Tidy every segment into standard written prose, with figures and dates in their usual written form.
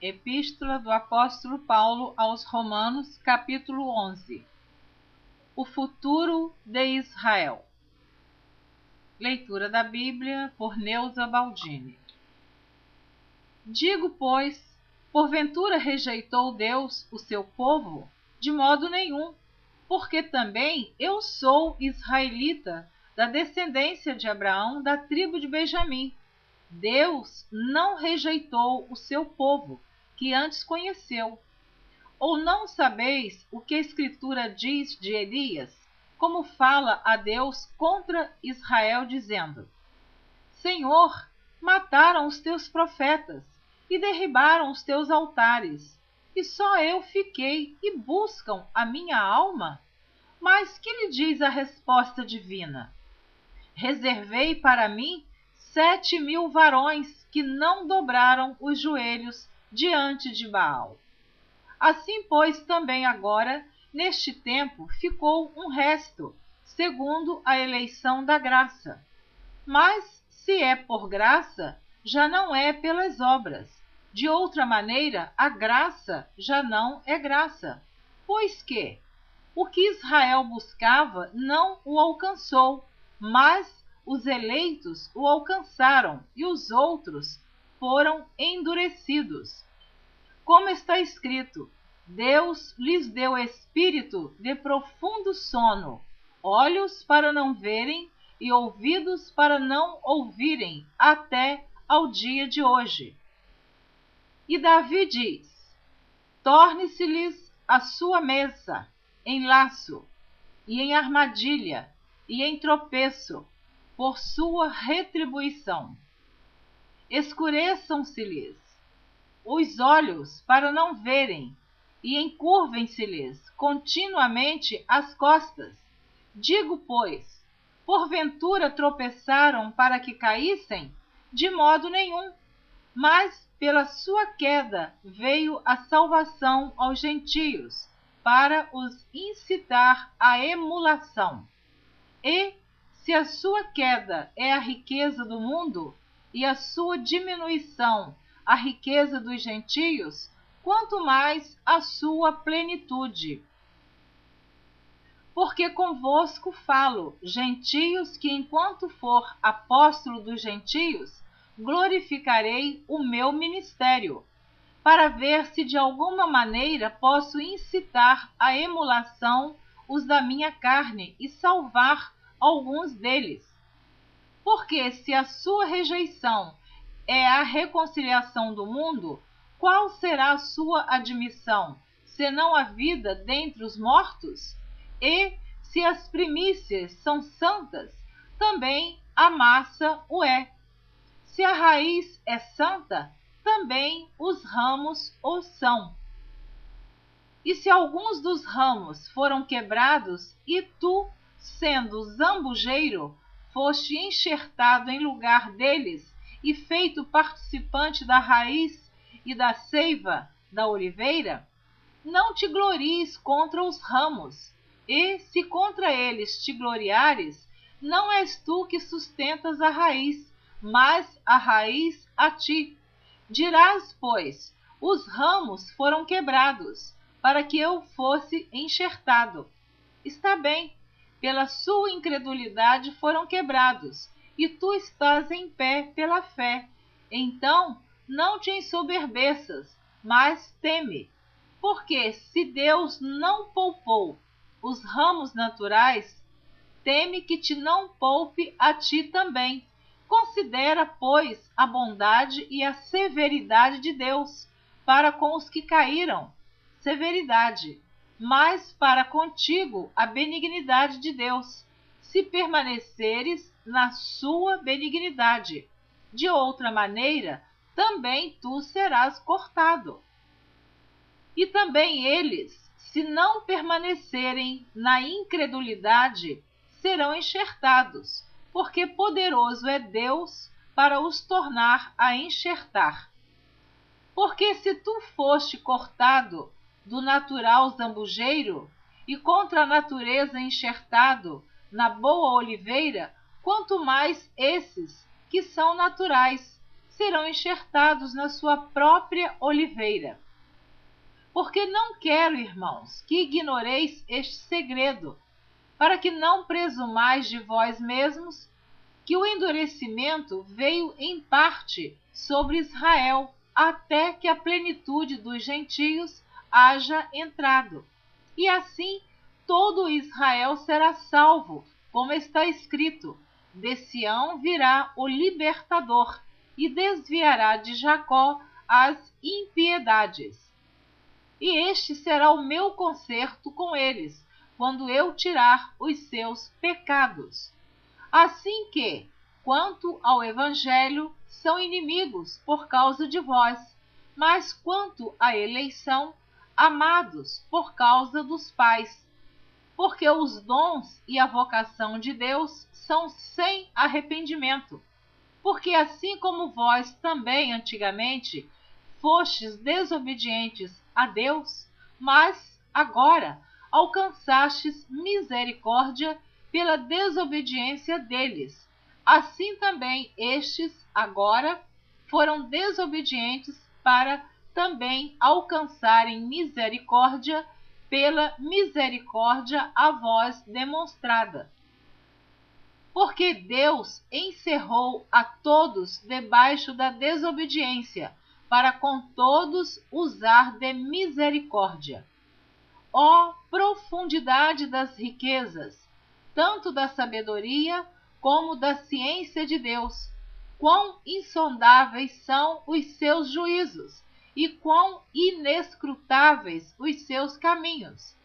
Epístola do Apóstolo Paulo aos Romanos, capítulo 11. O futuro de Israel. Leitura da Bíblia por Neuza Baldini. Digo, pois, porventura rejeitou Deus o seu povo? De modo nenhum, porque também eu sou israelita, da descendência de Abraão, da tribo de Benjamim. Deus não rejeitou o seu povo, que antes conheceu. Ou não sabeis o que a Escritura diz de Elias, como fala a Deus contra Israel, dizendo: Senhor, mataram os teus profetas e derribaram os teus altares, e só eu fiquei e buscam a minha alma? Mas que lhe diz a resposta divina? Reservei para mim 7.000 varões que não dobraram os joelhos diante de Baal. Assim, pois, também agora, neste tempo, ficou um resto, segundo a eleição da graça. Mas, se é por graça, já não é pelas obras. De outra maneira, a graça já não é graça. Pois que o que Israel buscava não o alcançou, mas os eleitos o alcançaram e os outros foram endurecidos. Como está escrito: Deus lhes deu espírito de profundo sono, olhos para não verem e ouvidos para não ouvirem, até ao dia de hoje. E Davi diz: torne-se-lhes a sua mesa em laço, e em armadilha, e em tropeço, por sua retribuição. Escureçam-se-lhes os olhos para não verem, e encurvem-se-lhes continuamente as costas. Digo, pois, porventura tropeçaram para que caíssem? De modo nenhum, mas pela sua queda veio a salvação aos gentios, para os incitar à emulação. E, se a sua queda é a riqueza do mundo, e a sua diminuição a riqueza dos gentios, quanto mais a sua plenitude. Porque convosco falo, gentios, que enquanto for apóstolo dos gentios, glorificarei o meu ministério, para ver se de alguma maneira posso incitar à emulação os da minha carne e salvar alguns deles. Porque se a sua rejeição é a reconciliação do mundo, qual será a sua admissão, senão a vida dentre os mortos? E, se as primícias são santas, também a massa o é. Se a raiz é santa, também os ramos o são. E se alguns dos ramos foram quebrados, e tu, sendo zambujeiro, foste enxertado em lugar deles, e feito participante da raiz e da seiva da oliveira, não te glories contra os ramos, e se contra eles te gloriares, não és tu que sustentas a raiz, mas a raiz a ti. Dirás, pois, os ramos foram quebrados, para que eu fosse enxertado. Está bem, pela sua incredulidade foram quebrados, e tu estás em pé pela fé. Então, não te ensoberbeças, mas teme. Porque se Deus não poupou os ramos naturais, teme que te não poupe a ti também. Considera, pois, a bondade e a severidade de Deus para com os que caíram, severidade, mas para contigo a benignidade de Deus, se permaneceres na sua benignidade. De outra maneira, também tu serás cortado. E também eles, se não permanecerem na incredulidade, serão enxertados, porque poderoso é Deus para os tornar a enxertar. Porque se tu foste cortado do natural zambujeiro, e contra a natureza enxertado na boa oliveira, quanto mais esses que são naturais serão enxertados na sua própria oliveira. Porque não quero, irmãos, que ignoreis este segredo, para que não presumais de vós mesmos que o endurecimento veio em parte sobre Israel, até que a plenitude dos gentios haja entrado. E assim todo Israel será salvo, como está escrito: de Sião virá o libertador, e desviará de Jacó as impiedades. E este será o meu concerto com eles, quando eu tirar os seus pecados. Assim que, quanto ao Evangelho, são inimigos por causa de vós, mas quanto à eleição, amados por causa dos pais. Porque os dons e a vocação de Deus são sem arrependimento. Porque assim como vós também antigamente fostes desobedientes a Deus, mas agora alcançastes misericórdia pela desobediência deles, assim também estes agora foram desobedientes para também alcançarem misericórdia pela misericórdia a vós demonstrada. Porque Deus encerrou a todos debaixo da desobediência, para com todos usar de misericórdia. Ó profundidade das riquezas, tanto da sabedoria como da ciência de Deus! Quão insondáveis são os seus juízos, e quão inescrutáveis os seus caminhos!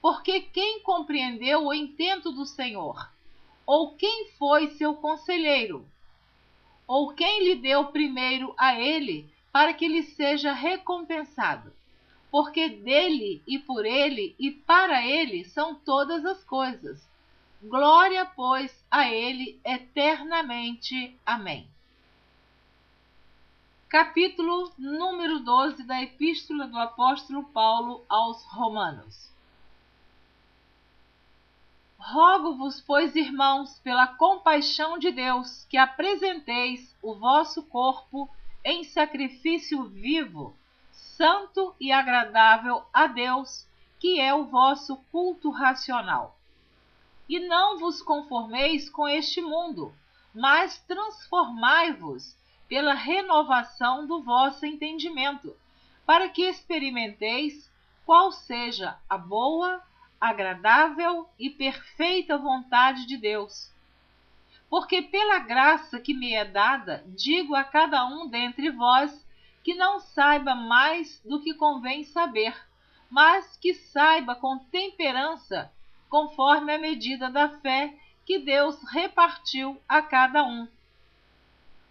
Porque quem compreendeu o intento do Senhor? Ou quem foi seu conselheiro? Ou quem lhe deu primeiro a ele, para que lhe seja recompensado? Porque dele e por ele e para ele são todas as coisas. Glória, pois, a ele eternamente. Amém. Capítulo número 12 da Epístola do Apóstolo Paulo aos Romanos. Rogo-vos, pois, irmãos, pela compaixão de Deus, que apresenteis o vosso corpo em sacrifício vivo, santo e agradável a Deus, que é o vosso culto racional. E não vos conformeis com este mundo, mas transformai-vos pela renovação do vosso entendimento, para que experimenteis qual seja a boa, agradável e perfeita vontade de Deus. Porque pela graça que me é dada, digo a cada um dentre vós que não saiba mais do que convém saber, mas que saiba com temperança, conforme a medida da fé que Deus repartiu a cada um.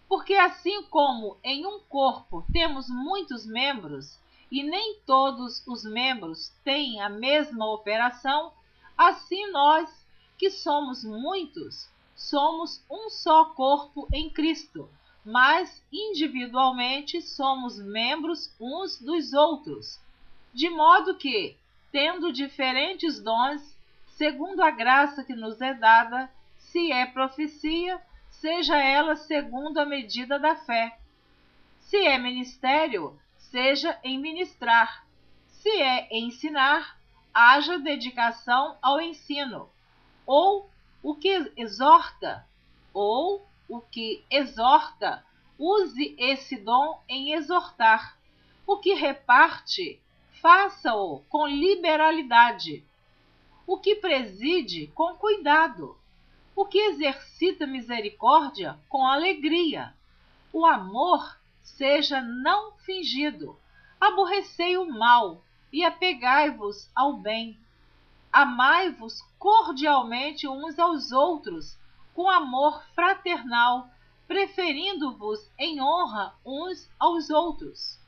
Porque assim como em um corpo temos muitos membros, e nem todos os membros têm a mesma operação, assim nós, que somos muitos, somos um só corpo em Cristo, mas individualmente somos membros uns dos outros. De modo que, tendo diferentes dons, segundo a graça que nos é dada, se é profecia, seja ela segundo a medida da fé. Se é ministério, seja em ministrar. Se é ensinar, haja dedicação ao ensino. Ou o que exorta, use esse dom em exortar. O que reparte, faça-o com liberalidade. O que preside, com cuidado. O que exercita misericórdia, com alegria. O amor seja não fingido. Aborrecei o mal e apegai-vos ao bem. Amai-vos cordialmente uns aos outros, com amor fraternal, preferindo-vos em honra uns aos outros.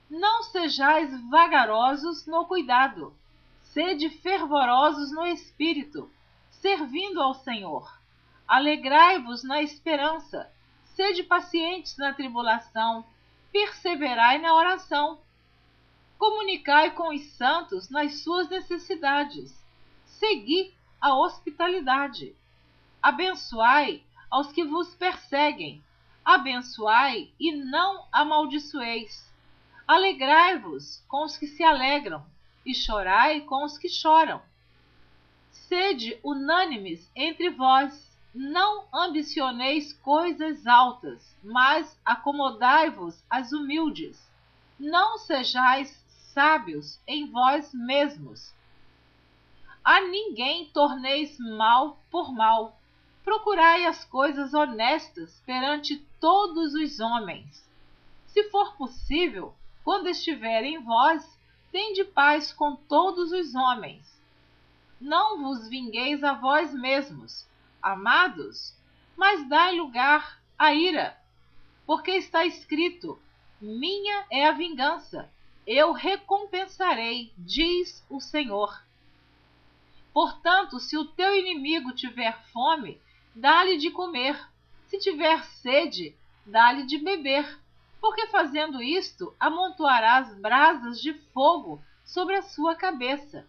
Não sejais vagarosos no cuidado, sede fervorosos no espírito, servindo ao Senhor. Alegrai-vos na esperança, sede pacientes na tribulação, perseverai na oração. Comunicai com os santos nas suas necessidades. Segui a hospitalidade. Abençoai aos que vos perseguem. Abençoai e não amaldiçoeis. Alegrai-vos com os que se alegram, e chorai com os que choram. Sede unânimes entre vós, não ambicioneis coisas altas, mas acomodai-vos às humildes. Não sejais sábios em vós mesmos. A ninguém torneis mal por mal. Procurai as coisas honestas perante todos os homens. Se for possível, quando estiver em vós, tende paz com todos os homens. Não vos vingueis a vós mesmos, amados, mas dai lugar à ira, porque está escrito: minha é a vingança, eu recompensarei, diz o Senhor. Portanto, se o teu inimigo tiver fome, dá-lhe de comer. Se tiver sede, dá-lhe de beber, porque fazendo isto, amontoarás brasas de fogo sobre a sua cabeça.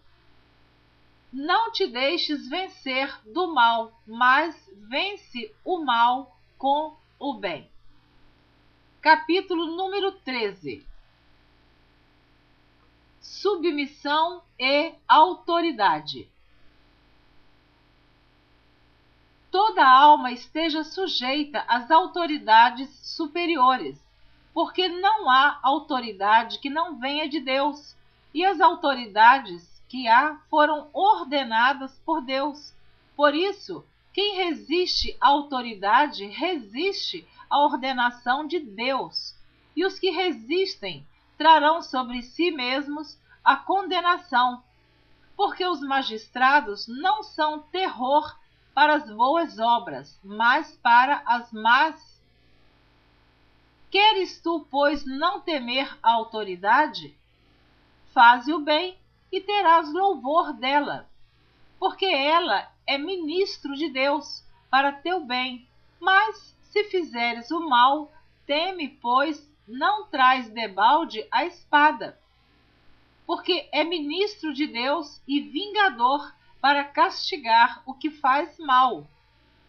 Não te deixes vencer do mal, mas vence o mal com o bem. Capítulo número 13. Submissão e autoridade. Toda alma esteja sujeita às autoridades superiores, porque não há autoridade que não venha de Deus, e as autoridades que há foram ordenadas por Deus. Por isso, quem resiste à autoridade resiste à ordenação de Deus, e os que resistem trarão sobre si mesmos a condenação, porque os magistrados não são terror para as boas obras, mas para as más. Queres tu, pois, não temer a autoridade? Faze o bem e terás louvor dela, porque ela é ministro de Deus para teu bem. Mas, se fizeres o mal, teme, pois não traz debalde a espada, porque é ministro de Deus e vingador para castigar o que faz mal.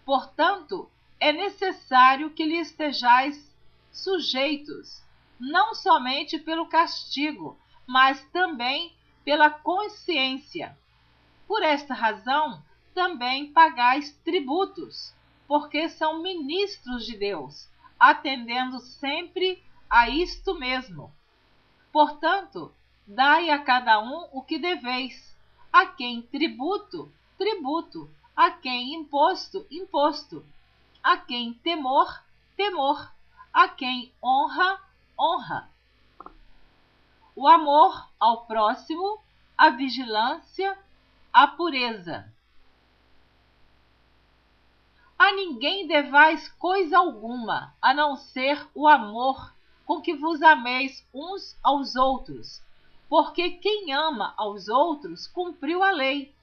Portanto, é necessário que lhe estejais sujeitos, não somente pelo castigo, mas também pela consciência. Por esta razão, também pagais tributos, porque são ministros de Deus, atendendo sempre a isto mesmo. Portanto, dai a cada um o que deveis: a quem tributo, tributo; a quem imposto, imposto; a quem temor, temor; a quem honra, honra. O amor ao próximo, a vigilância, a pureza. A ninguém devais coisa alguma, a não ser o amor com que vos ameis uns aos outros, porque quem ama aos outros cumpriu a lei.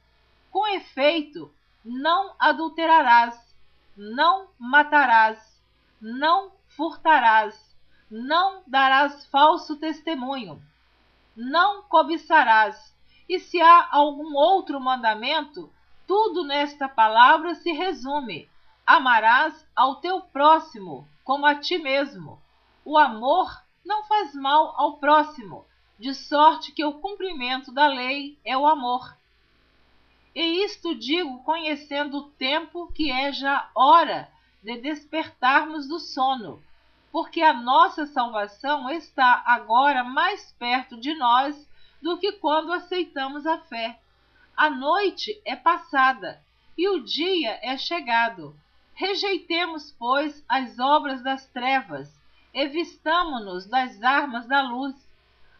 Com efeito, não adulterarás, não matarás, não furtarás, não darás falso testemunho, não cobiçarás. E se há algum outro mandamento, tudo nesta palavra se resume: amarás ao teu próximo como a ti mesmo. O amor não faz mal ao próximo, de sorte que o cumprimento da lei é o amor. E isto digo conhecendo o tempo, que é já hora de despertarmos do sono, porque a nossa salvação está agora mais perto de nós do que quando aceitamos a fé. A noite é passada e o dia é chegado. Rejeitemos, pois, as obras das trevas e vistamo-nos das armas da luz.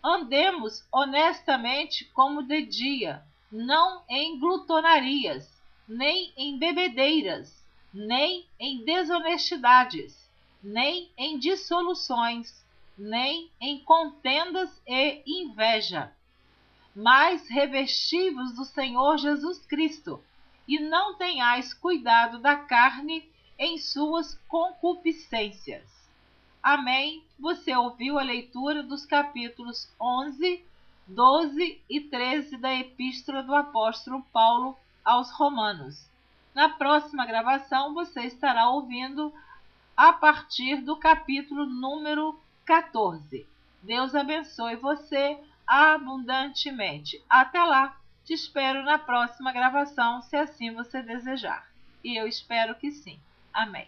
Andemos honestamente como de dia, não em glutonarias, nem em bebedeiras, nem em desonestidades, nem em dissoluções, nem em contendas e inveja. Mas revesti-vos do Senhor Jesus Cristo, e não tenhais cuidado da carne em suas concupiscências. Amém. Você ouviu a leitura dos capítulos 11, 12 e 13 da Epístola do Apóstolo Paulo aos Romanos. Na próxima gravação, você estará ouvindo a partir do capítulo número 14. Deus abençoe você abundantemente. Até lá, te espero na próxima gravação, se assim você desejar. E eu espero que sim. Amém.